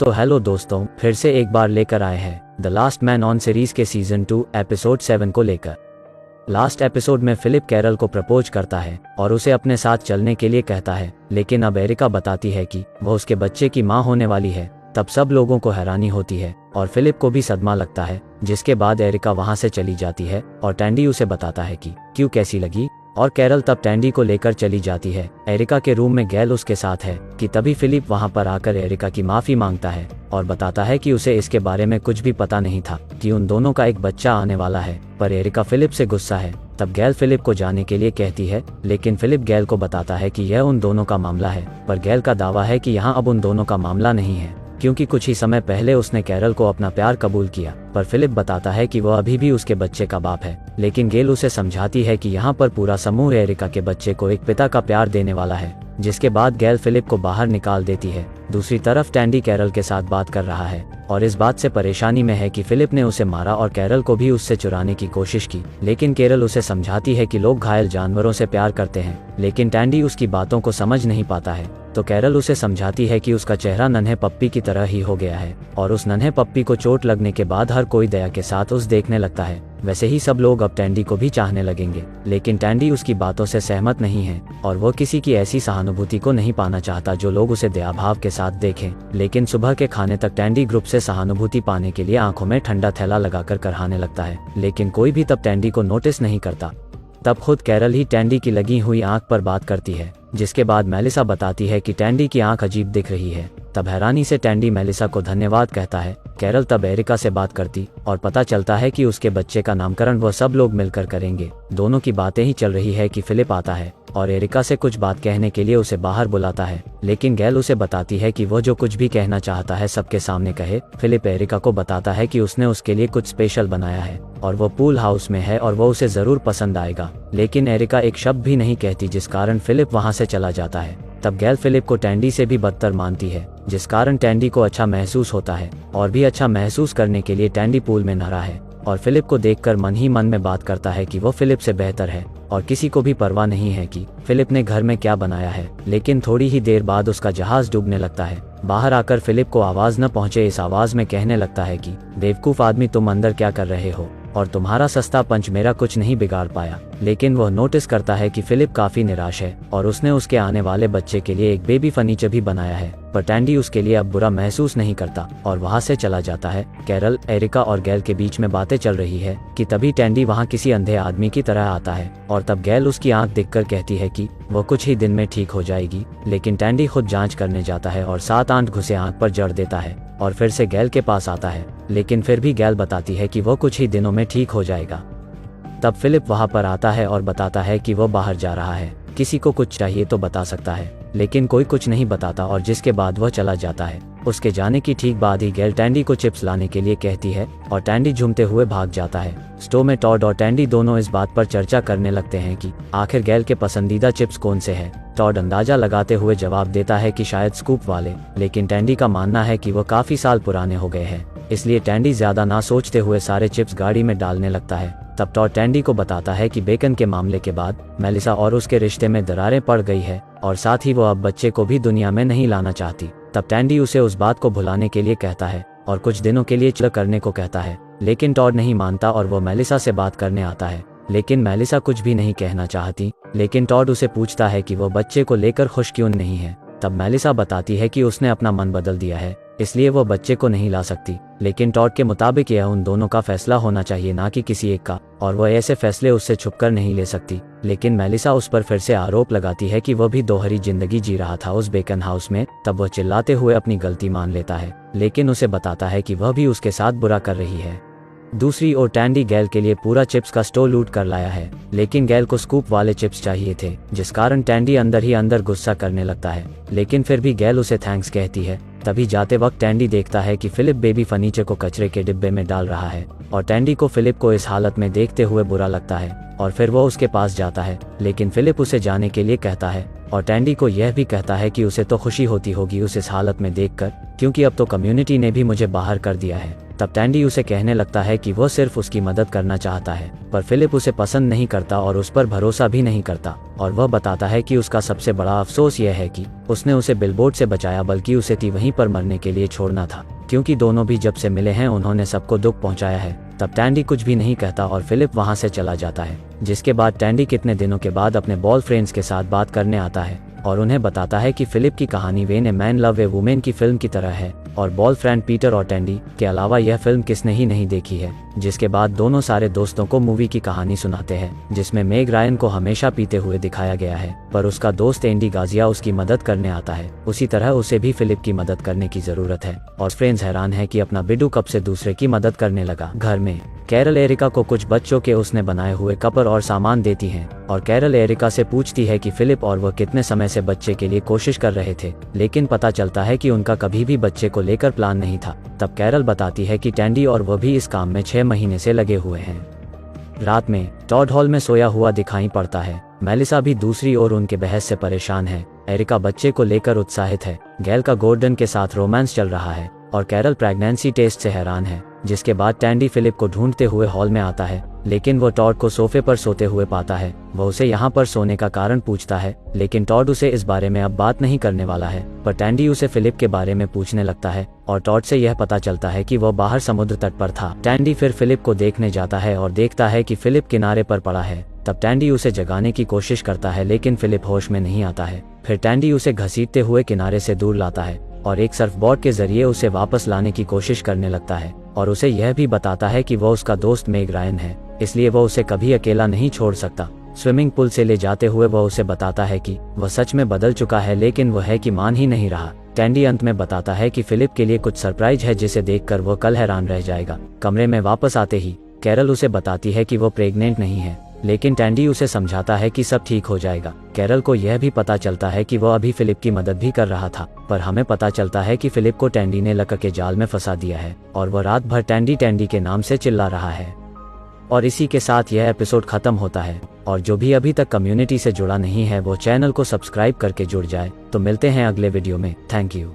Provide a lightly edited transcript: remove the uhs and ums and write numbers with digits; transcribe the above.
तो हेलो दोस्तों, फिर से एक बार लेकर आए हैं the last man on series के सीजन 2 एपिसोड 7 को लेकर। लास्ट एपिसोड में फिलिप कैरल को प्रपोज करता है और उसे अपने साथ चलने के लिए कहता है, लेकिन अब एरिका बताती है कि वह उसके बच्चे की मां होने वाली है। तब सब लोगों को हैरानी होती है और फिलिप को भी सदमा लगता है, जिसके बाद एरिका वहां से चली जाती है और टैंडी उसे बताता है कि क्यों कैसी लगी। और कैरल तब टैंडी को लेकर चली जाती है एरिका के रूम में। गैल उसके साथ है कि तभी फिलिप वहां पर आकर एरिका की माफी मांगता है और बताता है कि उसे इसके बारे में कुछ भी पता नहीं था कि उन दोनों का एक बच्चा आने वाला है। पर एरिका फिलिप से गुस्सा है। तब गैल फिलिप को जाने के लिए कहती है, लेकिन फिलिप गैल को बताता है कि यह उन दोनों का मामला है। पर गैल का दावा है कि यहाँ अब उन दोनों का मामला नहीं है, क्योंकि कुछ ही समय पहले उसने कैरल को अपना प्यार कबूल किया। पर फिलिप बताता है कि वह अभी भी उसके बच्चे का बाप है, लेकिन गैल उसे समझाती है कि यहाँ पर पूरा समूह एरिका के बच्चे को एक पिता का प्यार देने वाला है। जिसके बाद गैल फिलिप को बाहर निकाल देती है। दूसरी तरफ टैंडी कैरल के साथ बात कर रहा है और इस बात से परेशानी में है कि फिलिप ने उसे मारा और कैरल को भी उससे चुराने की कोशिश की। लेकिन कैरल उसे समझाती है कि लोग घायल जानवरों से प्यार करते हैं, लेकिन टैंडी उसकी बातों को समझ नहीं पाता है। तो कैरल उसे समझाती है कि उसका चेहरा नन्हे पप्पी की तरह ही हो गया है और उस नन्हे पप्पी को चोट लगने के बाद हर कोई दया के साथ उस देखने लगता है। वैसे ही सब लोग अब टैंडी को भी चाहने लगेंगे, लेकिन टैंडी उसकी बातों से सहमत नहीं है और वो किसी की ऐसी सहानुभूति को नहीं पाना चाहता जो लोग उसे दयाभाव के साथ देखें। लेकिन सुबह के खाने तक टैंडी ग्रुप से सहानुभूति पाने के लिए आंखों में ठंडा थैला लगाकर करहाने लगता है, लेकिन कोई भी तब टैंडी को नोटिस नहीं करता। तब खुद कैरल ही टैंडी की लगी हुई आंख पर बात करती है, जिसके बाद मेलिसा बताती है कि टैंडी की आंख अजीब दिख रही है। तब हैरानी से टैंडी मेलिसा को धन्यवाद कहता है। कैरल तब एरिका से बात करती और पता चलता है कि उसके बच्चे का नामकरण वह सब लोग मिलकर करेंगे। दोनों की बातें ही चल रही है कि फिलिप आता है और एरिका से कुछ बात कहने के लिए उसे बाहर बुलाता है, लेकिन गैल उसे बताती है कि वह जो कुछ भी कहना चाहता है सबके सामने कहे। फिलिप एरिका को बताता है कि उसने उसके लिए कुछ स्पेशल बनाया है और वो पूल हाउस में है और वो उसे जरूर पसंद आएगा। लेकिन एरिका एक शब्द भी नहीं कहती, जिस कारण फिलिप वहां से चला जाता है। तब गैल फिलिप को टैंडी से भी बदतर मानती है, जिस कारण टैंडी को अच्छा महसूस होता है और भी अच्छा महसूस करने के लिए टैंडी पूल में नहा है और फिलिप को देखकर मन ही मन में बात करता है कि वो फिलिप से बेहतर है और किसी को भी परवाह नहीं है कि फिलिप ने घर में क्या बनाया है। लेकिन थोड़ी ही देर बाद उसका जहाज डूबने लगता है। बाहर आकर फिलिप को आवाज न पहुंचे इस आवाज में कहने लगता है कि बेवकूफ आदमी, तुम अंदर क्या कर रहे हो और तुम्हारा सस्ता पंच मेरा कुछ नहीं बिगाड़ पाया। लेकिन वह नोटिस करता है कि फिलिप काफी निराश है और उसने उसके आने वाले बच्चे के लिए एक बेबी फर्नीचर भी बनाया है। पर टैंडी उसके लिए अब बुरा महसूस नहीं करता और वहां से चला जाता है। कैरल, एरिका और गैल के बीच में बातें चल रही है कि तभी टैंडी वहां किसी अंधे आदमी की तरह आता है और तब गैल उसकी आंख देखकर कहती है कि वो कुछ ही दिन में ठीक हो जाएगी। लेकिन टैंडी खुद जांच करने जाता है और 7 आंट घुसे आंख पर जड़ देता है और फिर से गैल के पास आता है, लेकिन फिर भी गैल बताती है कि वो कुछ ही दिनों में ठीक हो जाएगा। तब फिलिप वहां पर आता है और बताता है कि वो बाहर जा रहा है, किसी को कुछ चाहिए तो बता सकता है, लेकिन कोई कुछ नहीं बताता और जिसके बाद वह चला जाता है। उसके जाने की ठीक बाद ही गैल टैंडी को चिप्स लाने के लिए कहती है और टैंडी झूमते हुए भाग जाता है। स्टोव में टॉड और टैंडी दोनों इस बात पर चर्चा करने लगते हैं कि आखिर गैल के पसंदीदा चिप्स कौन से हैं। टॉड अंदाजा लगाते हुए जवाब देता है कि शायद स्कूप वाले, लेकिन टैंडी का मानना है कि वो काफी साल पुराने हो गए हैं। इसलिए टैंडी ज्यादा ना सोचते हुए सारे चिप्स गाड़ी में डालने लगता है। तब टॉड टैंडी को बताता है कि बेकन के मामले के बाद मेलिसा और उसके रिश्ते में दरारें पड़ गई है और साथ ही वो अब बच्चे को भी दुनिया में नहीं लाना चाहती। तब टैंडी उसे उस बात को भुलाने के लिए कहता है और कुछ दिनों के लिए चिल करने को कहता है, लेकिन टॉड नहीं मानता और वो मेलिसा से बात करने आता है। लेकिन मेलिसा कुछ भी नहीं कहना चाहती, लेकिन टॉड उसे पूछता है कि वो बच्चे को लेकर खुश क्यों नहीं है। तब मेलिसा बताती है कि उसने अपना मन बदल दिया है, इसलिए वो बच्चे को नहीं ला सकती। लेकिन टॉड के मुताबिक यह उन दोनों का फैसला होना चाहिए, ना कि किसी एक का, और वह ऐसे फैसले उससे छुपकर नहीं ले सकती। लेकिन मेलिसा उस पर फिर से आरोप लगाती है कि वह भी दोहरी जिंदगी जी रहा था उस बेकन हाउस में। तब वह चिल्लाते हुए अपनी गलती मान लेता है, लेकिन उसे बताता है कि वह भी उसके साथ बुरा कर रही है। दूसरी ओर टैंडी गैल के लिए पूरा चिप्स का स्टोर लूट कर लाया है, लेकिन गैल को स्कूप वाले चिप्स चाहिए थे, जिस कारण टैंडी अंदर ही अंदर गुस्सा करने लगता है। लेकिन फिर भी गैल उसे थैंक्स कहती है। तभी जाते वक्त टैंडी देखता है कि फिलिप बेबी फर्नीचर को कचरे के डिब्बे में डाल रहा है और टैंडी को फिलिप को इस हालत में देखते हुए बुरा लगता है और फिर वो उसके पास जाता है। लेकिन फिलिप उसे जाने के लिए कहता है और टैंडी को यह भी कहता है कि उसे तो खुशी होती होगी उस इस हालत में देखकर, क्योंकि अब तो कम्युनिटी ने भी मुझे बाहर कर दिया है। तब टैंडी उसे कहने लगता है कि वह सिर्फ उसकी मदद करना चाहता है, पर फिलिप उसे पसंद नहीं करता और उस पर भरोसा भी नहीं करता, और वह बताता है कि उसका सबसे बड़ा अफसोस यह है कि उसने उसे बिलबोर्ड से बचाया, बल्कि उसे वहीं पर मरने के लिए छोड़ना था, क्योंकि दोनों भी जब से मिले हैं उन्होंने सबको दुख पहुंचाया है। तब टैंडी कुछ भी नहीं कहता और फिलिप वहां से चला जाता है, जिसके बाद टैंडी कितने दिनों के बाद अपने बॉयफ्रेंड्स के साथ बात करने आता है और उन्हें बताता है कि फिलिप की कहानी when a man love A women की फिल्म की तरह है, और बॉयफ्रेंड पीटर और टैंडी के अलावा यह फिल्म किसने ही नहीं देखी है। जिसके बाद दोनों सारे दोस्तों को मूवी की कहानी सुनाते हैं, जिसमें मेग रायन को हमेशा पीते हुए दिखाया गया है, पर उसका दोस्त एंडी गाजिया उसकी मदद करने आता है। उसी तरह उसे भी फिलिप की मदद करने की जरूरत है, और फ्रेंड्स हैरान है कि अपना बिडू कब से दूसरे की मदद करने लगा। घर में कैरल एरिका को कुछ बच्चों के उसने बनाए हुए कपड़े और सामान देती है, और कैरल एरिका से पूछती है कि फिलिप और वह कितने समय से बच्चे के लिए कोशिश कर रहे थे, लेकिन पता चलता है कि उनका कभी भी बच्चे को लेकर प्लान नहीं था। तब कैरल बताती है कि टैंडी और वह भी इस काम में 6 महीने से लगे हुए हैं। रात में टॉड हॉल में सोया हुआ दिखाई पड़ता है। मेलिसा भी दूसरी ओर उनके बहस से परेशान है। एरिका बच्चे को लेकर उत्साहित है। गैल का गॉर्डन के साथ रोमांस चल रहा है और कैरल प्रेगनेंसी टेस्ट से हैरान है। जिसके बाद टैंडी फिलिप को ढूंढते हुए हॉल में आता है, लेकिन वो टॉड को सोफे पर सोते हुए पाता है। वह उसे यहाँ पर सोने का कारण पूछता है, लेकिन टॉड उसे इस बारे में अब बात नहीं करने वाला है, पर टैंडी उसे फिलिप के बारे में पूछने लगता है और टॉड से यह पता चलता है कि वह बाहर समुद्र तट पर था। टैंडी फिर फिलिप को देखने जाता है और देखता है कि फिलिप किनारे पर पड़ा है। तब टैंडी उसे जगाने की कोशिश करता है, लेकिन फिलिप होश में नहीं आता है। फिर टैंडी उसे घसीटते हुए किनारे से दूर लाता है और एक सर्फबोर्ड के जरिए उसे वापस लाने की कोशिश करने लगता है, और उसे यह भी बताता है कि वह उसका दोस्त मेग रायन है, इसलिए वह उसे कभी अकेला नहीं छोड़ सकता। स्विमिंग पूल से ले जाते हुए वह उसे बताता है कि वह सच में बदल चुका है, लेकिन वह है कि मान ही नहीं रहा। टैंडी अंत में बताता है कि फिलिप के लिए कुछ सरप्राइज है, जिसे देखकर वह कल हैरान रह जाएगा। कमरे में वापस आते ही कैरल उसे बताती है कि वो प्रेग्नेंट नहीं है, लेकिन टैंडी उसे समझाता है कि सब ठीक हो जाएगा। कैरल को यह भी पता चलता है कि वह अभी फिलिप की मदद भी कर रहा था, पर हमें पता चलता है कि फिलिप को टैंडी ने लक के जाल में फंसा दिया है और वह रात भर टैंडी टैंडी के नाम से चिल्ला रहा है। और इसी के साथ यह एपिसोड खत्म होता है। और जो भी अभी तक कम्युनिटी से जुड़ा नहीं है वो चैनल को सब्सक्राइब करके जुड़ जाए। तो मिलते हैं अगले वीडियो में। Thank you.